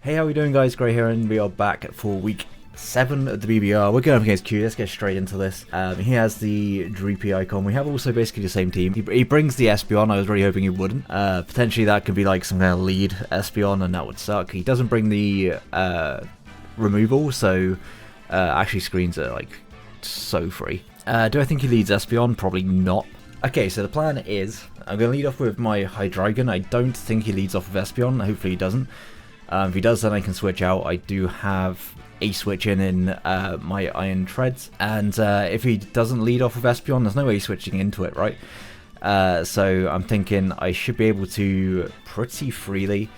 Hey, how are we doing, guys? Gray here, and we are back for week 7 of the BBR. We're going up against Q. Let's get straight into this. He has the Droopy icon. We have also basically the same team. He brings the Espeon. I was really hoping he wouldn't. Potentially that could be like some kind of lead Espeon, and that would suck. He doesn't bring the removal, so actually screens are like so free. Do I think he leads Espeon? Probably not. Okay, so the plan is I'm going to lead off with my Hydreigon. I don't think he leads off with Espeon. Hopefully he doesn't. If he does, then I can switch out. I do have a switch in my Iron Treads, and if he doesn't lead off with Espeon, there's no way he's switching into it, right? So I'm thinking I should be able to pretty freely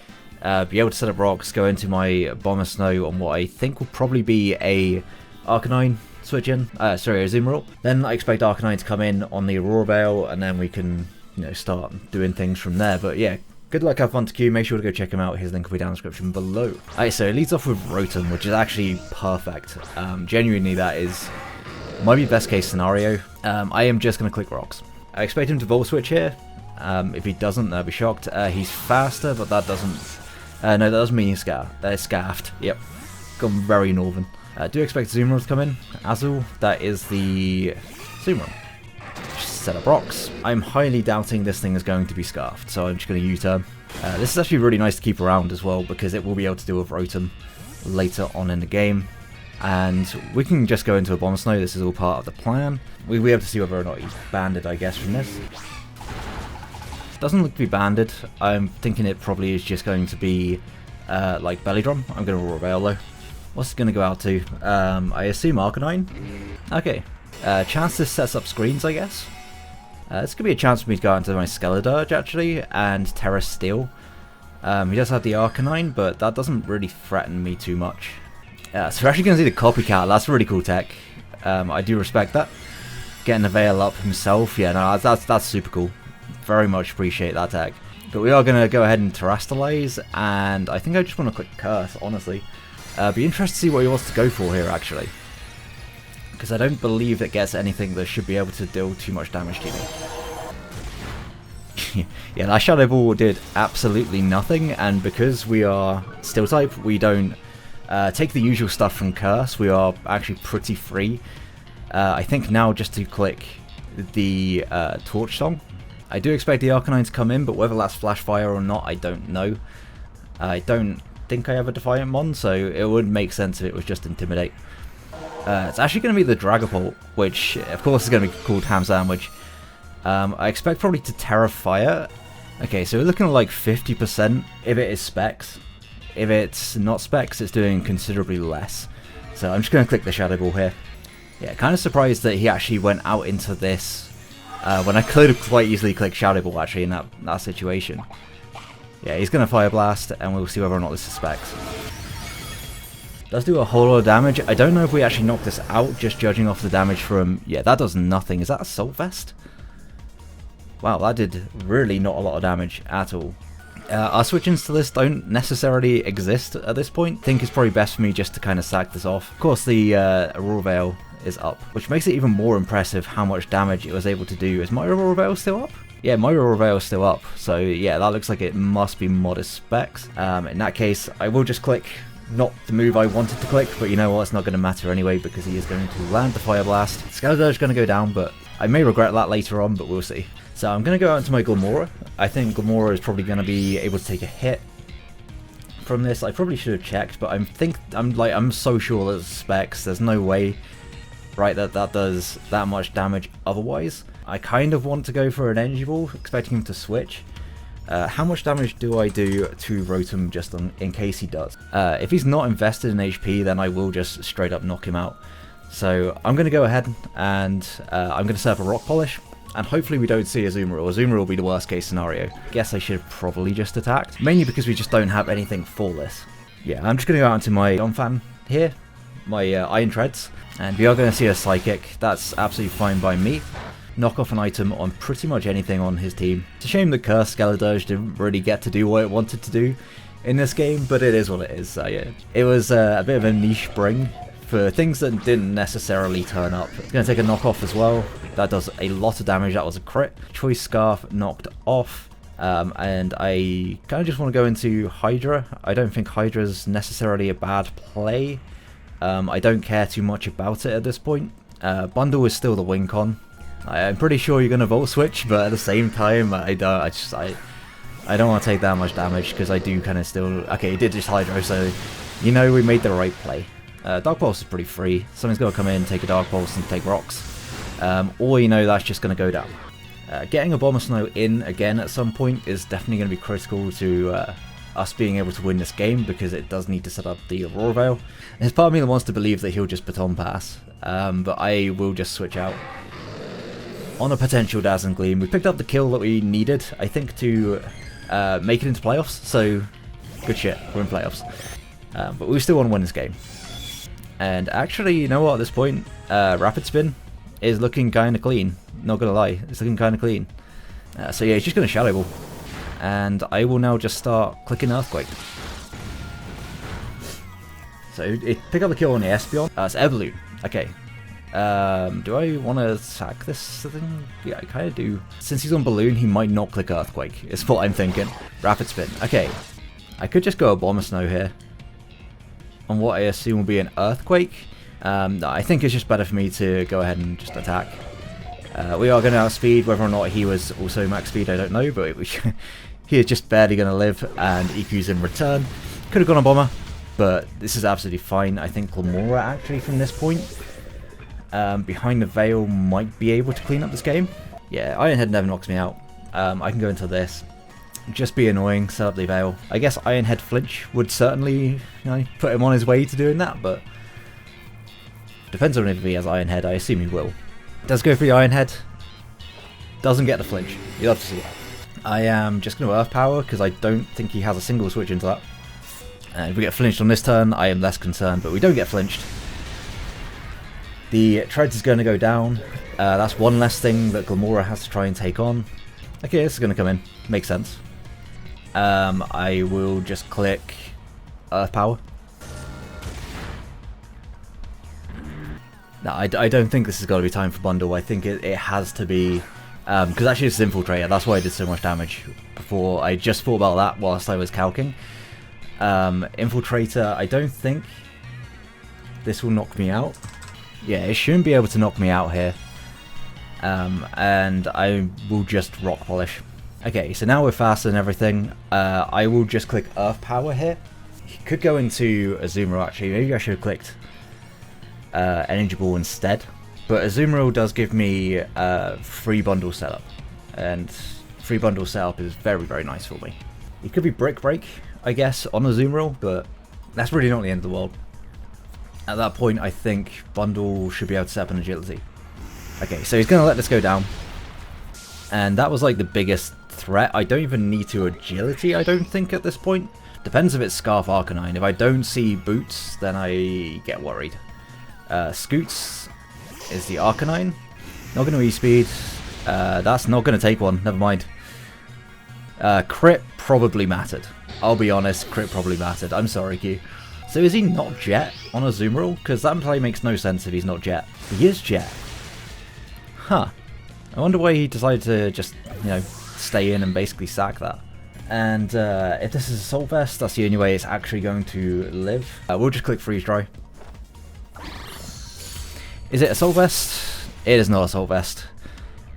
be able to set up rocks, go into my Bomber Snow on what I think will probably be a Arcanine switch in, sorry, a Azumarill. Then I expect Arcanine to come in on the Aurora Veil, and then we can, you know, start doing things from there. But yeah, good luck, have fun to Q. Make sure to go check him out. His link will be down in the description below. Alright, so it leads off with Rotom, which is actually perfect. Genuinely, that might be best case scenario. I am just going to click rocks. I expect him to Volt Switch here. If he doesn't, I'll be shocked. He's faster, but that doesn't... no, that doesn't mean he's scaffed. Yep, gone very northern. Do expect Azumarill to come in. Azul, that is the Azumarill. Set up rocks. I'm highly doubting this thing is going to be scarfed, so I'm just going to U-turn. This is actually really nice to keep around as well, because it will be able to deal with Rotom later on in the game. And we can just go into a Bomb Snow. This is all part of the plan. We'll be able to see whether or not he's banded, I guess, from this. Doesn't look to be banded. I'm thinking it probably is just going to be like Belly Drum. I'm going to Aurora Veil though. What's it going to go out to? I assume Arcanine? Okay. Chance this sets up screens, I guess. This could be a chance for me to go out into my Skeledirge, actually, and Terra Steel. He does have the Arcanine, but that doesn't really threaten me too much. So we're actually going to see the Copycat. That's really cool tech. I do respect that. Getting the Veil up himself, yeah, no, that's super cool. Very much appreciate that tech. But we are going to go ahead and Terrastalize, and I think I just want to click Curse, honestly. Be interested to see what he wants to go for here, actually. Because I don't believe it gets anything that should be able to deal too much damage to me. Yeah, that Shadow Ball did absolutely nothing, and because we are Steel type, we don't take the usual stuff from Curse. We are actually pretty free. I think now just to click the Torch Song. I do expect the Arcanine to come in, but whether that's Flash Fire or not, I don't know. I don't think I have a Defiant Mon, so it would make sense if it was just Intimidate. It's actually going to be the Dragapult, which of course is going to be called Ham Sandwich. I expect probably to Terra Fire. Okay, so we're looking at like 50% if it is Specs. If it's not Specs, it's doing considerably less. So I'm just going to click the Shadow Ball here. Yeah, kind of surprised that he actually went out into this when I could have quite easily clicked Shadow Ball actually in that situation. Yeah, he's going to Fire Blast, and we'll see whether or not this is Specs. Does do a whole lot of damage. I don't know if we actually knocked this out, just judging off the damage from... Yeah, that does nothing. Is that Assault Vest? Wow, that did really not a lot of damage at all. Our switch-ins to this don't necessarily exist at this point. I think it's probably best for me just to kind of sack this off. Of course, the Aurora Veil is up, which makes it even more impressive how much damage it was able to do. Is my Aurora Veil still up? Yeah, my Aurora Veil is still up. So yeah, that looks like it must be modest Specs. In that case, I will just click... Not the move I wanted to click, but you know what, it's not going to matter anyway because he is going to land the Fire Blast. Skeledirge is going to go down, but I may regret that later on, but we'll see. So I'm going to go out into my Glimmora. I think Glimmora is probably going to be able to take a hit from this. I probably should have checked, but I'm so sure that Specs. There's no way, right, that does that much damage otherwise. I kind of want to go for an Energy Ball, expecting him to switch. How much damage do I do to Rotom just in case he does? If he's not invested in HP, then I will just straight up knock him out. So I'm going to go ahead and I'm going to set up a Rock Polish, and hopefully we don't see Azumarill. Azumarill will be the worst case scenario. Guess I should have probably just attacked, mainly because we just don't have anything for this. Yeah, I'm just going to go out into my Donphan here, my Iron Treads, and we are going to see a Psychic. That's absolutely fine by me. Knock off an item on pretty much anything on his team. It's a shame the Curse Skeledirge didn't really get to do what it wanted to do in this game, but it is what it is. So yeah, it was a bit of a niche bring for things that didn't necessarily turn up. It's going to take a knockoff as well. That does a lot of damage. That was a crit. Choice Scarf knocked off. And I kind of just want to go into Hydra. I don't think Hydra's necessarily a bad play. I don't care too much about it at this point. Bundle is still the win con. I'm pretty sure you're going to Volt Switch, but at the same time, I don't want to take that much damage, because I do kind of still... Okay, he did just Hydro, so you know we made the right play. Dark Pulse is pretty free. Something's got to come in, take a Dark Pulse, and take rocks. Or you know that's just going to go down. Getting a Bomber Snow in again at some point is definitely going to be critical to us being able to win this game, because it does need to set up the Aurora Veil. There's part of me that wants to believe that he'll just Baton Pass, but I will just switch out on a potential Dazzling Gleam. We picked up the kill that we needed, I think, to make it into playoffs, so good shit, we're in playoffs. But we still want to win this game. And actually, you know what, at this point, Rapid Spin is looking kind of clean, not gonna lie, it's looking kind of clean. So yeah, he's just gonna Shadow Ball. And I will now just start clicking Earthquake. So pick up the kill on the Espeon. It's Air Balloon. Okay. Do I want to sack this thing? Yeah, I kind of do. Since he's on Balloon, he might not click Earthquake. Is what I'm thinking. Rapid Spin. Okay. I could just go a Bomber Snow here on what I assume will be an Earthquake. I think it's just better for me to go ahead and just attack. We are going to outspeed. Whether or not he was also max speed, I don't know, but he is just barely going to live, and EQ's in return. Could have gone a Bomber, but this is absolutely fine. I think Glamora actually from this point, behind the Veil, might be able to clean up this game. Yeah, Iron Head never knocks me out. I can go into this, just be annoying, set up the Veil. I guess Iron Head flinch would certainly, you know, put him on his way to doing that, but depends on if he has Iron Head. I assume he will. Does go for the Iron Head. Doesn't get the flinch. You'll have to see that. I am just going to Earth Power, because I don't think he has a single switch into that. And if we get flinched on this turn, I am less concerned, but we don't get flinched. The TREADS is going to go down. That's one less thing that Glamora has to try and take on. Okay, this is going to come in. Makes sense. I will just click Earth Power. No, I don't think this has got to be time for Bundle. I think it has to be... because actually it's Infiltrator, that's why I did so much damage before. I just thought about that whilst I was calcing. Infiltrator, I don't think this will knock me out. Yeah, it shouldn't be able to knock me out here. And I will just Rock Polish. Okay, so now we're faster and everything. I will just click Earth Power here. He could go into Azumarill actually. Maybe I should have clicked Energy Ball instead. But Azumarill does give me free bundle setup, and free bundle setup is very, very nice for me. It could be Brick Break, I guess, on Azumarill, but that's really not the end of the world. At that point, I think Bundle should be able to set up an Agility. Okay, so he's going to let this go down, and that was like the biggest threat. I don't even need to Agility, I don't think, at this point. Depends if it's Scarf Arcanine. If I don't see Boots, then I get worried. Scoots is the Arcanine. Not going to E-Speed. That's not going to take one. Never mind. Crit probably mattered. I'll be honest, crit probably mattered. I'm sorry, Q. So is he not Jet on Azumarill? Because that play makes no sense if he's not Jet. He is Jet. Huh. I wonder why he decided to just, you know, stay in and basically sack that. And if this is Assault Vest, that's the only way it's actually going to live. We'll just click Freeze Dry. Is it Assault Vest? It is not Assault Vest.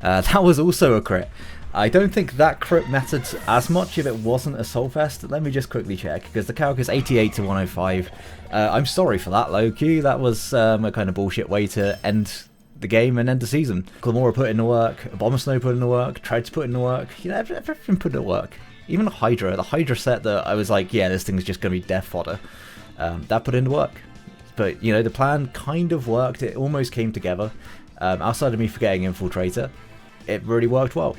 That was also a crit. I don't think that crit mattered as much if it wasn't Assault Vest. Let me just quickly check, because the calc is 88 to 105. I'm sorry for that, low-Q. That was a kind of bullshit way to end the game and end the season. Glamora put in the work, Bomber Snow put in the work, TREADS put in the work, you know, everything put in the work. Even the Hydra set that I was like, yeah, this thing's just going to be death fodder. That put in the work. But, you know, the plan kind of worked. It almost came together. Outside of me forgetting Infiltrator, it really worked well.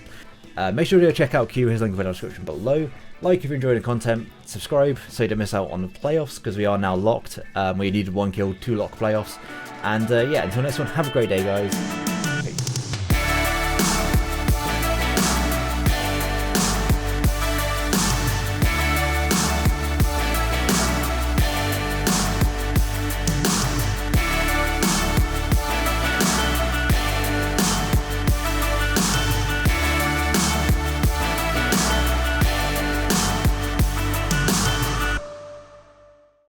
Make sure to check out Q, his link in the description below. Like if you're enjoying the content, subscribe so you don't miss out on the playoffs, because we are now locked. We needed 1 kill to lock playoffs. And yeah, until next one, have a great day, guys.